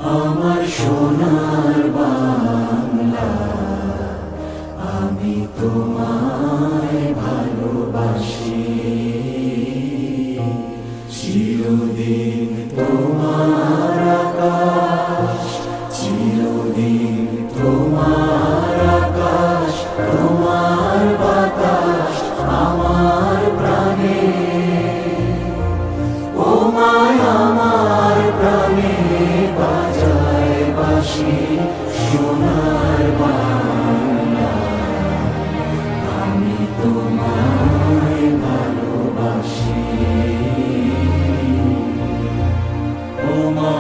আমার সোনার বাংলা, আমি তোমায় ভালোবাসি। চিরদিন তোমার আকাশ, চিরদিন তোমার আকাশ, তোমার বাতাস আমার প্রাণে। ও মায় আমার প্রাণে বাজায় বাঁশি সোনার বাংলা, আমি তোমায় ভালোবাসি। ও মা